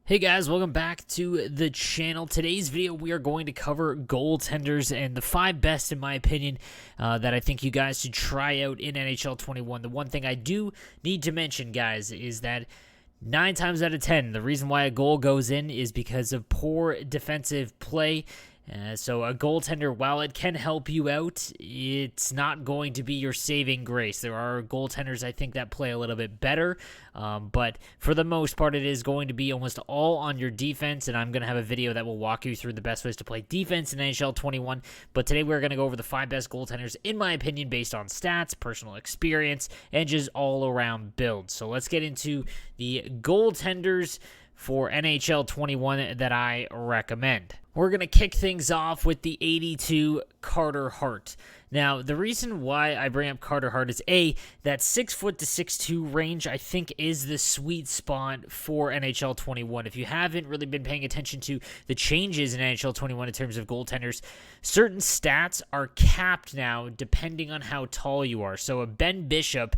Hey guys, welcome back to the channel. Today's video we are going to cover goaltenders and the 5 best in my opinion that I think you guys should try out in NHL 21. The one thing I do need to mention, guys, is that 9 times out of 10, the reason why a goal goes in is because of poor defensive play. So a goaltender, while it can help you out, it's not going to be your saving grace. There are goaltenders, I think, that play a little bit better, but for the most part, it is going to be almost all on your defense, and I'm going to have a video that will walk you through the best ways to play defense in NHL 21, but today we're going to go over the 5 best goaltenders, in my opinion, based on stats, personal experience, and just all-around builds. So let's get into the goaltenders for NHL 21 that I recommend. We're going to kick things off with the 82 Carter Hart. Now, the reason why I bring up Carter Hart is that 6' to 6'2" range, I think, is the sweet spot for NHL 21. If you haven't really been paying attention to the changes in NHL 21 in terms of goaltenders, certain stats are capped now depending on how tall you are. So a Ben Bishop,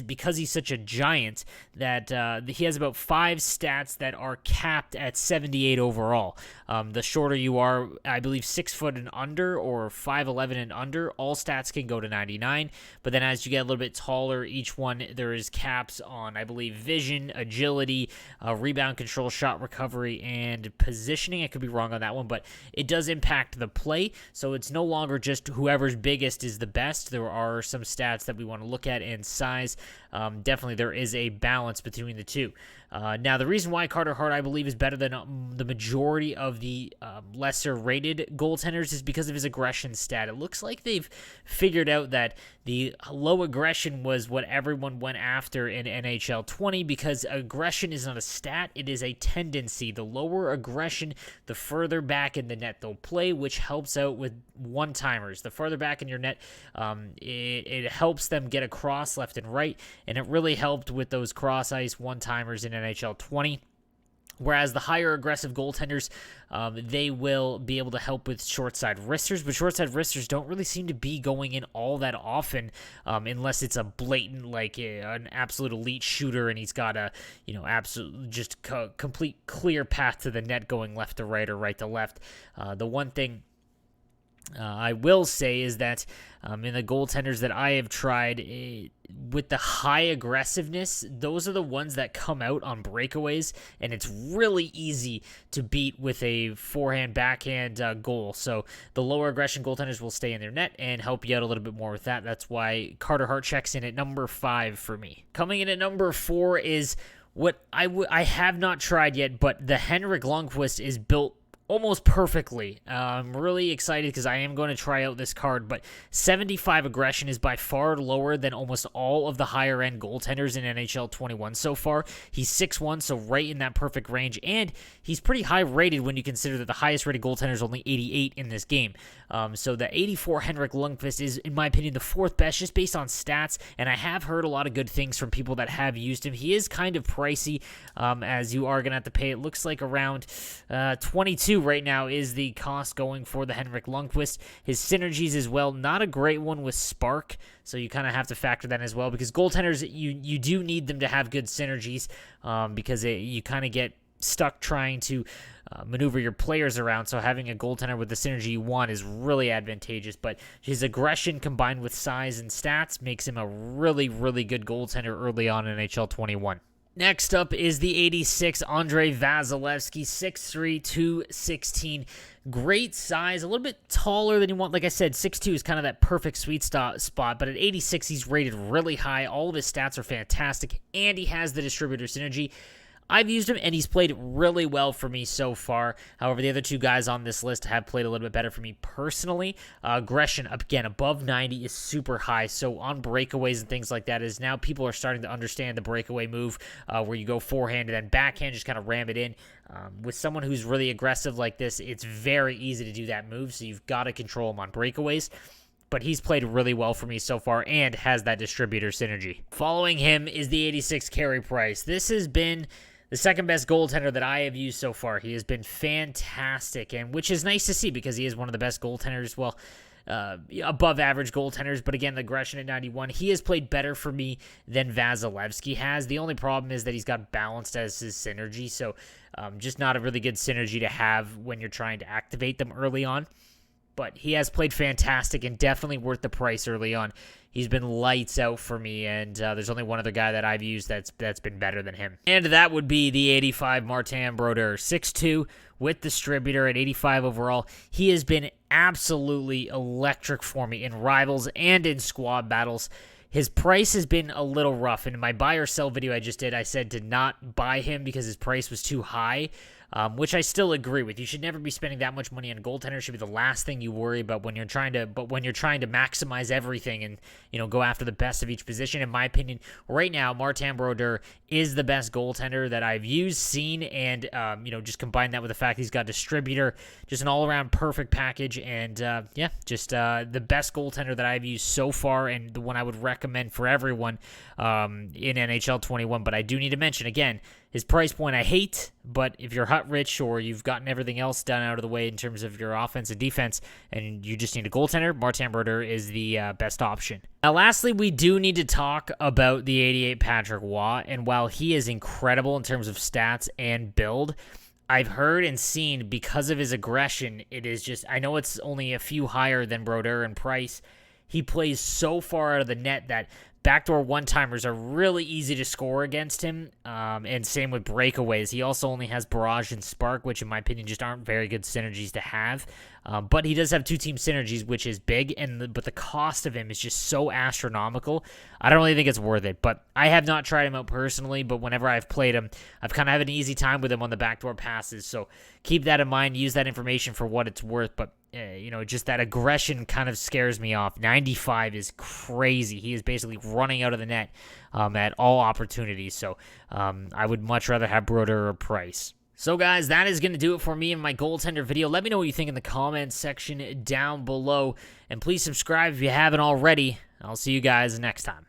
because he's such a giant, that he has about 5 stats that are capped at 78 overall. The shorter you are, I believe 6 foot and under or 5'11" and under, all stats can go to 99, but then as you get a little bit taller, each one there is caps on, I believe, vision, agility, rebound control, shot recovery, and positioning. I could be wrong on that one, but it does impact the play, so it's no longer just whoever's biggest is the best. There are some stats that we want to look at, and size. Definitely there is a balance between the two. Now, the reason why Carter Hart, I believe, is better than the majority of the lesser-rated goaltenders is because of his aggression stat. It looks like they've figured out that the low aggression was what everyone went after in NHL 20 because aggression is not a stat, it is a tendency. The lower aggression, the further back in the net they'll play, which helps out with one-timers. The further back in your net, it helps them get across left and right, and it really helped with those cross-ice one-timers in NHL 20. Whereas the higher aggressive goaltenders, they will be able to help with short-side wristers, but short-side wristers don't really seem to be going in all that often, unless it's a blatant, like an absolute elite shooter, and he's got a, absolute just complete clear path to the net going left to right or right to left. The one thing I will say is that in the goaltenders that I have tried, with the high aggressiveness, those are the ones that come out on breakaways, and it's really easy to beat with a forehand, backhand goal. So the lower aggression goaltenders will stay in their net and help you out a little bit more with that. That's why Carter Hart checks in at number 5 for me. Coming in at number 4 is what I have not tried yet, but the Henrik Lundqvist is built almost perfectly. I'm really excited because I am going to try out this card, but 75 aggression is by far lower than almost all of the higher-end goaltenders in NHL 21 so far. He's 6'1", so right in that perfect range, and he's pretty high-rated when you consider that the highest-rated goaltender is only 88 in this game. So the 84 Henrik Lundqvist is, in my opinion, the 4th best just based on stats, and I have heard a lot of good things from people that have used him. He is kind of pricey, as you are going to have to pay. It looks like around 22 right now is the cost going for the Henrik Lundqvist. His synergies as well, not a great one with Spark, so you kind of have to factor that as well, because goaltenders, you do need them to have good synergies, because you kind of get stuck trying to maneuver your players around, so having a goaltender with the synergy you want is really advantageous, but his aggression combined with size and stats makes him a really, really good goaltender early on in NHL 21. Next up is the 86 Andrei Vasilevskiy, 6'3", 216. Great size, a little bit taller than you want. Like I said, 6'2" is kind of that perfect sweet spot, but at 86, he's rated really high. All of his stats are fantastic, and he has the distributor synergy. I've used him, and he's played really well for me so far. However, the other 2 guys on this list have played a little bit better for me personally. Aggression, again, above 90 is super high, so on breakaways and things like that is now people are starting to understand the breakaway move where you go forehand and then backhand, just kind of ram it in. With someone who's really aggressive like this, it's very easy to do that move, so you've got to control him on breakaways. But he's played really well for me so far and has that distributor synergy. Following him is the 86 Carey Price. This has been the second best goaltender that I have used so far. He has been fantastic, and which is nice to see because he is one of the best goaltenders. Well, above average goaltenders, but again, the aggression at 91, he has played better for me than Vasilevskiy has. The only problem is that he's got balanced as his synergy, so just not a really good synergy to have when you're trying to activate them early on. But he has played fantastic and definitely worth the price early on. He's been lights out for me, and there's only one other guy that I've used that's been better than him. And that would be the 85 Martin Brodeur, 6'2", with distributor at 85 overall. He has been absolutely electric for me in rivals and in squad battles. His price has been a little rough. In my buy or sell video I just did, I said to not buy him because his price was too high, which I still agree with. You should never be spending that much money on a goaltender. It should be the last thing you worry about when you're trying to maximize everything and, go after the best of each position. In my opinion, right now, Martin Brodeur is the best goaltender that I've used, seen, and, just combine that with the fact he's got distributor, just an all-around perfect package, and, just the best goaltender that I've used so far, and the one I would recommend for everyone in NHL 21. But I do need to mention, again, his price point I hate, but if you're Hut rich or you've gotten everything else done out of the way in terms of your offense and defense, and you just need a goaltender, Martin Brodeur is the best option. Now, lastly, we do need to talk about the 88 Patrick Waugh, and while he is incredible in terms of stats and build, I've heard and seen because of his aggression, it is just, I know it's only a few higher than Brodeur in price, he plays so far out of the net that backdoor one-timers are really easy to score against him, and same with breakaways. He also only has barrage and spark, which in my opinion just aren't very good synergies to have. But he does have two-team synergies, which is big, but the cost of him is just so astronomical. I don't really think it's worth it, but I have not tried him out personally, but whenever I've played him, I've kind of had an easy time with him on the backdoor passes, so keep that in mind, use that information for what it's worth, but just that aggression kind of scares me off. 95 is crazy. He is basically running out of the net at all opportunities, so I would much rather have Brodeur or Price. So guys, that is going to do it for me in my goaltender video. Let me know what you think in the comments section down below, and please subscribe if you haven't already. I'll see you guys next time.